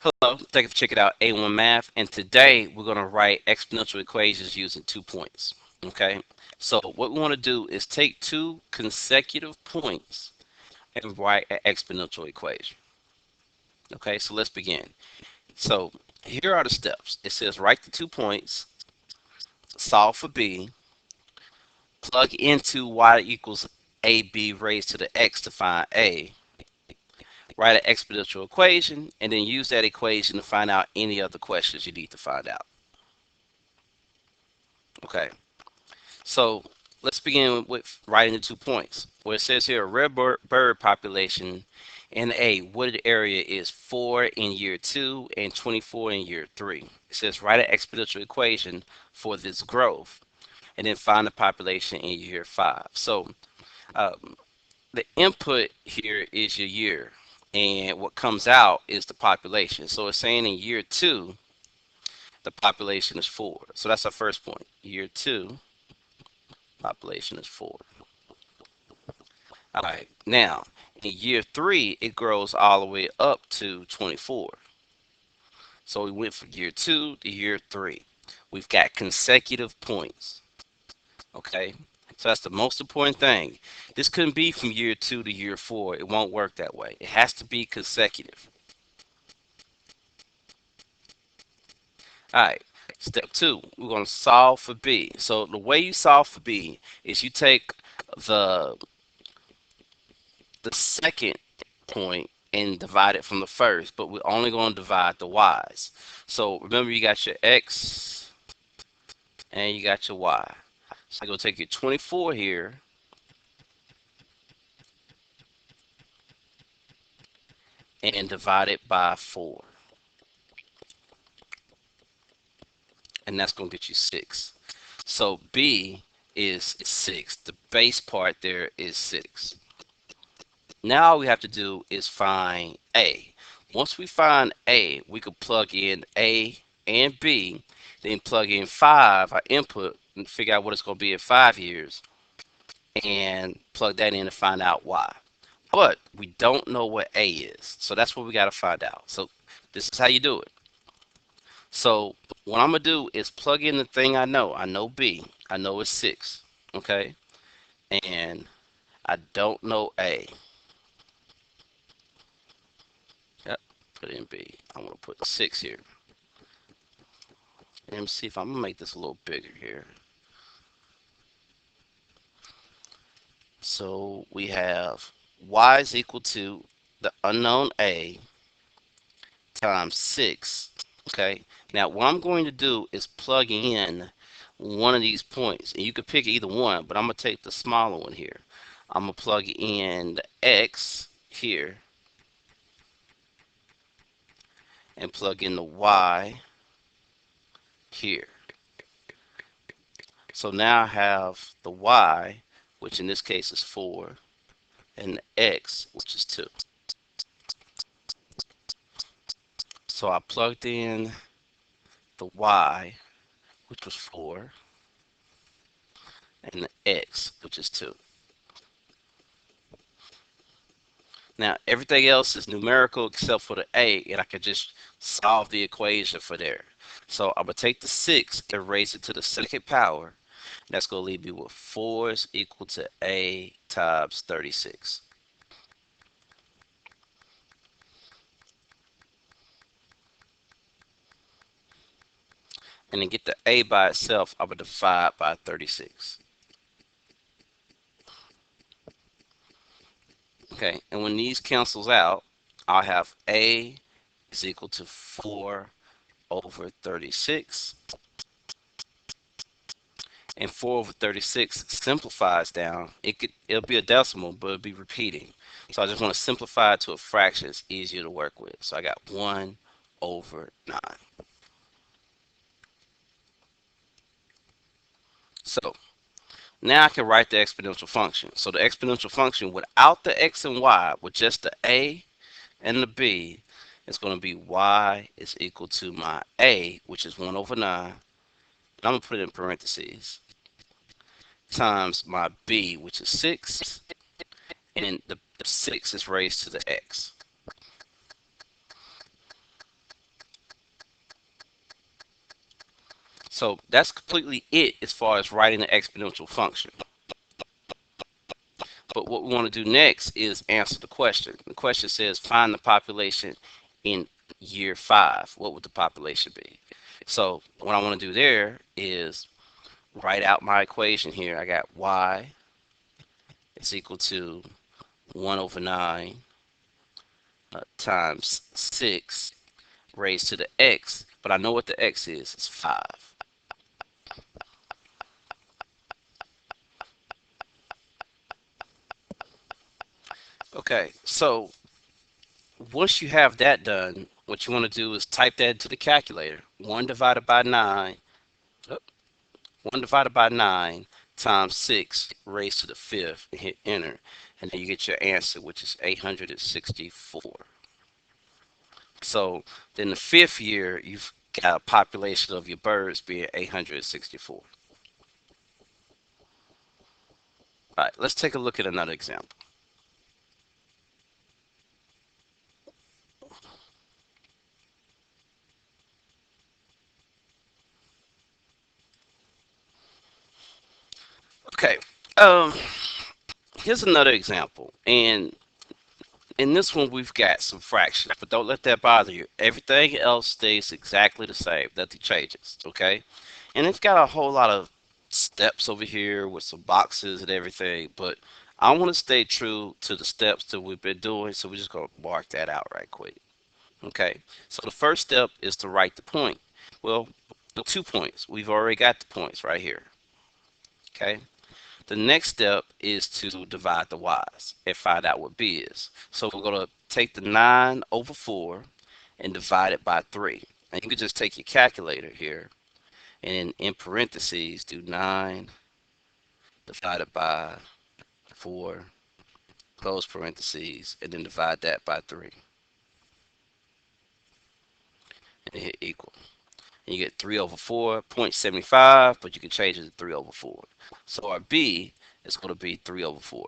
Hello, thank you for checking out A1 Math, and today we're going to write exponential equations using 2 points. Okay, so what we want to do is take two consecutive points and write an exponential equation. Okay, so let's begin. So here are the steps. It says write the 2 points, solve for b, plug into y equals ab raised to the x to find a, write an exponential equation, and then use that equation to find out any other questions you need to find out. Okay. So let's begin with writing the 2 points. Where it says here, a red bird population in a wooded area is 4 in year 2 and 24 in year 3. It says write an exponential equation for this growth and then find the population in year 5. So um, the input here is your year and what comes out is the population. So it's saying in year 2, the population is 4. So that's our first point. Year 2, population is 4. All right, now in year 3, it grows all the way up to 24. So we went from year 2 to year 3. We've got consecutive points. Okay, so that's the most important thing. This couldn't be from year 2 to year 4. It won't work that way. It has to be consecutive. All right, step 2, we're going to solve for b. So the way you solve for b is you take the the second point and divide it from the first, but we're only going to divide the y's. So remember, you got your x and you got your y. So you're going to take your 24 here and divide it by 4. And that's going to get you 6. So b is 6. The base part there is 6. Now all we have to do is find a. Once we find a, we could plug in a and b, then plug in 5, our input, and figure out what it's going to be in 5 years, and plug that in to find out y. But we don't know what a is, so that's what we got to find out. So this is how you do it. So what I'm going to do is plug in the thing I know. I know b. I know it's 6. Okay? And I don't know a. Yep, put in b. I want to put 6 here. Let me see if I'm going to make this a little bigger here. So we have y is equal to the unknown a times 6. Okay. Now what I'm going to do is plug in one of these points. And you could pick either one, but I'm going to take the smaller one here. I'm going to plug in the x here and plug in the y here. So now I have the y, which in this case is 4, and the x, which is 2. So I plugged in the y, which was 4, and the x, which is 2. Now, everything else is numerical except for the a, and I can just solve the equation for there. So I'm going to take the 6 and raise it to the second power. That's going to leave me with 4 is equal to a times 36. And then get the a by itself, I'm going to divide by 36. Okay, and when these cancels out, I'll have a is equal to 4 over 36. And 4 over 36 simplifies down. It'll be a decimal, but it'll be repeating. So I just want to simplify it to a fraction. It's easier to work with. So I got 1 over 9. So now I can write the exponential function. So the exponential function without the x and y, with just the a and the b, is going to be y is equal to my a, which is 1 over 9. And I'm going to put it in parentheses, times my b, which is 6. And the 6 is raised to the x. So that's completely it as far as writing the exponential function. But what we want to do next is answer the question. The question says find the population in year 5. What would the population be? So what I want to do there is write out my equation here. I got y is equal to 1 over 9 times 6 raised to the x, but I know what the x is. It's 5. Okay, so once you have that done, what you want to do is type that into the calculator. 1 divided by 9, oh, 1 divided by 9 times 6 raised to the 5th, and hit enter. And then you get your answer, which is 864. So then the 5th year, you've got a population of your birds being 864. All right, let's take a look at another example. Okay, um, here's another example. And in this one, we've got some fractions, but don't let that bother you. Everything else stays exactly the same. Nothing changes, okay? And it's got a whole lot of steps over here with some boxes and everything, but I want to stay true to the steps that we've been doing, so we're just going to mark that out right quick. Okay, so the first step is to write the point. Well, the 2 points. We've already got the points right here. Okay, the next step is to divide the y's and find out what b is. So we're going to take the 9 over 4 and divide it by 3. And you can just take your calculator here and in parentheses do 9 divided by 4, close parentheses, and then divide that by 3 and hit equal. And you get 3 over 4.75, but you can change it to 3 over 4. So our b is going to be 3 over 4.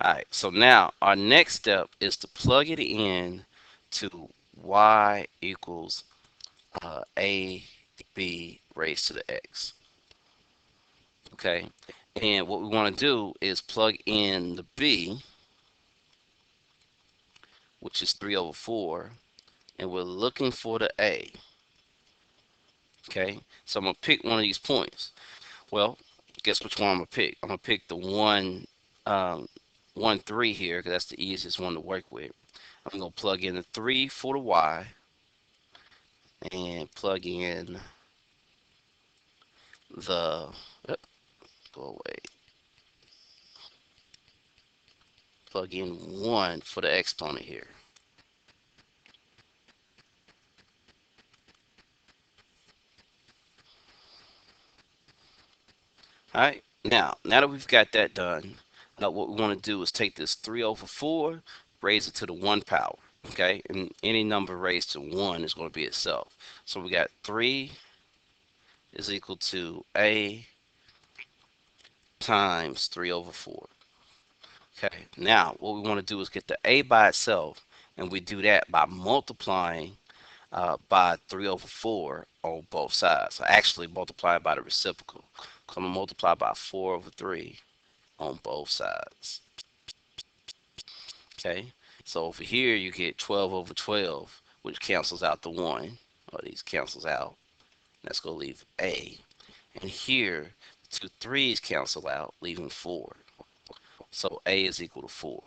All right, so now our next step is to plug it in to y equals ab raised to the x. Okay, and what we want to do is plug in the b, which is 3 over 4, and we're looking for the a. Okay, so I'm going to pick one of these points. Well, guess which one I'm going to pick? I'm going to pick the um, 1, 3 here, because that's the easiest one to work with. I'm going to plug in the 3 for the y and plug in the, go away, plug in 1 for the exponent here. All right, now that we've got that done, what we want to do is take this 3 over 4, raise it to the 1 power. Okay, and any number raised to 1 is going to be itself. So we got 3 is equal to a times 3 over 4. Okay, now what we want to do is get the a by itself, and we do that by multiplying by 3 over 4 on both sides. So actually multiply by the reciprocal. So I'm going to multiply by 4 over 3 on both sides. Okay, so over here you get 12 over 12, which cancels out the 1. Or these cancels out. That's going to leave a. And here, the two 3's cancel out, leaving 4. So a is equal to 4.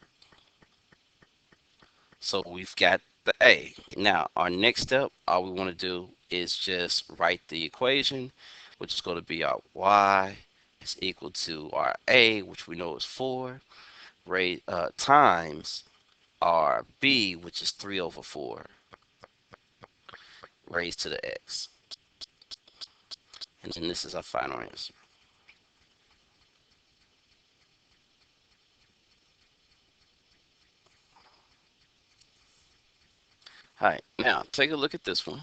So we've got the a. Now, our next step, all we want to do is just write the equation, which is going to be our y is equal to our a, which we know is 4, times our b, which is 3 over 4, raised to the x. And then this is our final answer. All right, now take a look at this one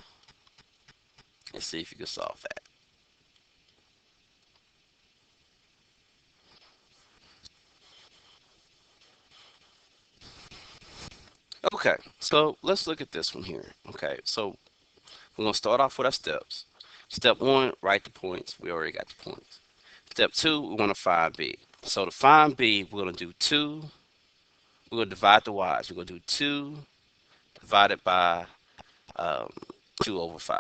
and see if you can solve that. Okay, so let's look at this one here. Okay, so We're going to start off with our steps. Step one, write the points. We already got the points. Step two, we want to find b. So to find b, we're going to do 2. We're going to divide the y's. We're going to do 2 divided by um, 2 over 5.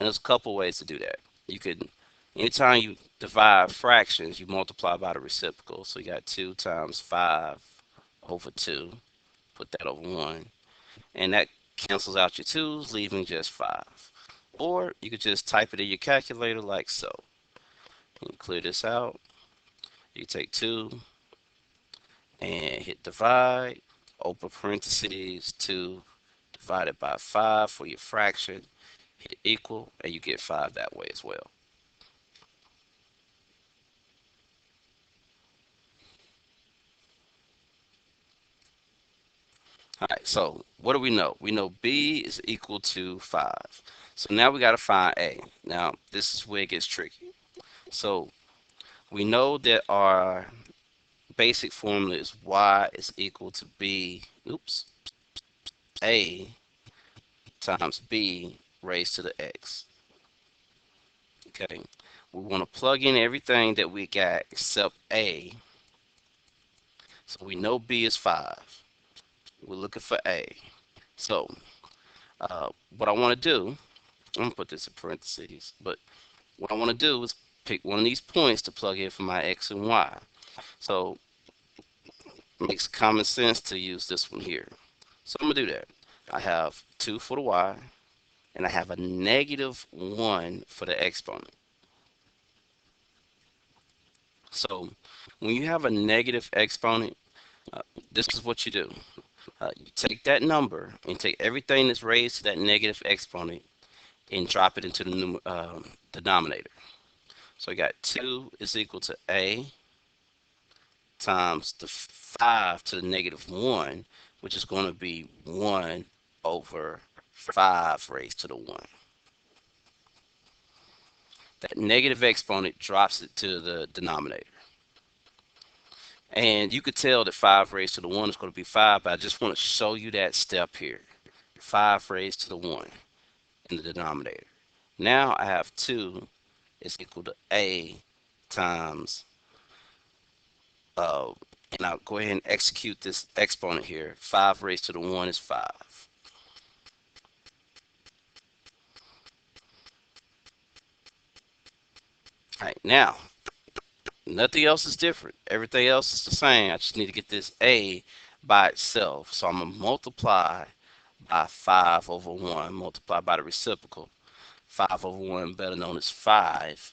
And there's a couple ways to do that. You could, anytime you divide fractions, you multiply by the reciprocal. So you got 2 times 5 over 2. Put that over 1. And that cancels out your 2's, leaving just 5. Or you could just type it in your calculator like so. You clear this out. You take 2 and hit divide. Open parentheses, 2 divided by 5 for your fraction. Hit equal, and you get 5 that way as well. All right, so what do we know? We know b is equal to 5. So now we got to find a. Now, this is where it gets tricky. So we know that our basic formula is y is equal to b, oops, a times b raised to the x. Okay, we want to plug in everything that we got except a. So we know b is 5. We're looking for a. So what I want to do, I'm going to put this in parentheses, but what I want to do is pick one of these points to plug in for my x and y. So it makes common sense to use this one here. So I'm going to do that. I have 2 for the y, and I have a negative 1 for the exponent. So when you have a negative exponent, uh, this is what you do. You take that number and take everything that's raised to that negative exponent and drop it into the denominator. So I got 2 is equal to a times the 5 to the negative 1, which is going to be 1 over 5 raised to the 1. That negative exponent drops it to the denominator. And you could tell that 5 raised to the 1 is going to be 5, but I just want to show you that step here. 5 raised to the 1 in the denominator. Now I have 2 is equal to a times, uh, and I'll go ahead and execute this exponent here. 5 raised to the 1 is 5. All right, now, nothing else is different. Everything else is the same. I just need to get this a by itself. So I'm going to multiply by 5 over 1, multiply by the reciprocal. 5 over 1, better known as 5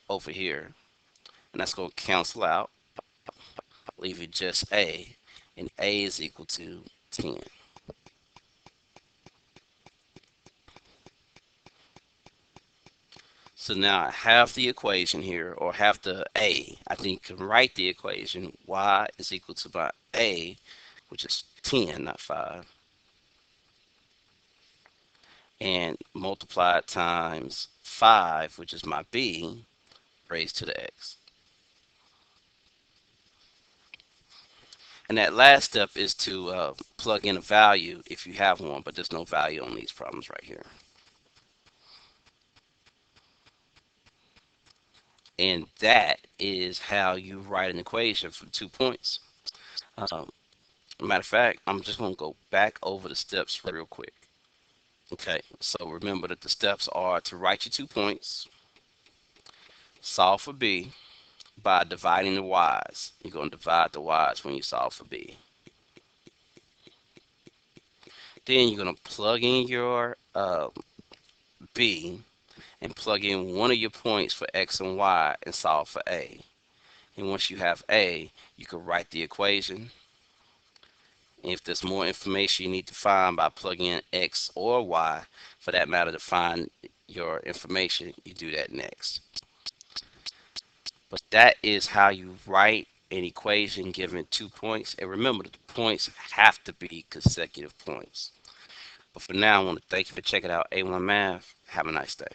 over here. And that's going to cancel out, leaving just a. And a is equal to 10. So now I have the equation here, or have the a. I think you can write the equation. Y is equal to my a, which is 10, not 5. And multiply it times 5, which is my b, raised to the x. And that last step is to plug in a value if you have one, but there's no value on these problems right here. And that is how you write an equation for 2 points. Matter of fact, I'm just going to go back over the steps real quick. Okay, so remember that the steps are to write your 2 points, solve for b by dividing the y's. You're going to divide the y's when you solve for b. Then you're going to plug in your b and plug in one of your points for x and y and solve for a. And once you have a, you can write the equation. And if there's more information you need to find by plugging in x or y, for that matter, to find your information, you do that next. But that is how you write an equation given 2 points. And remember, the points have to be consecutive points. But for now, I want to thank you for checking out A1 Math. Have a nice day.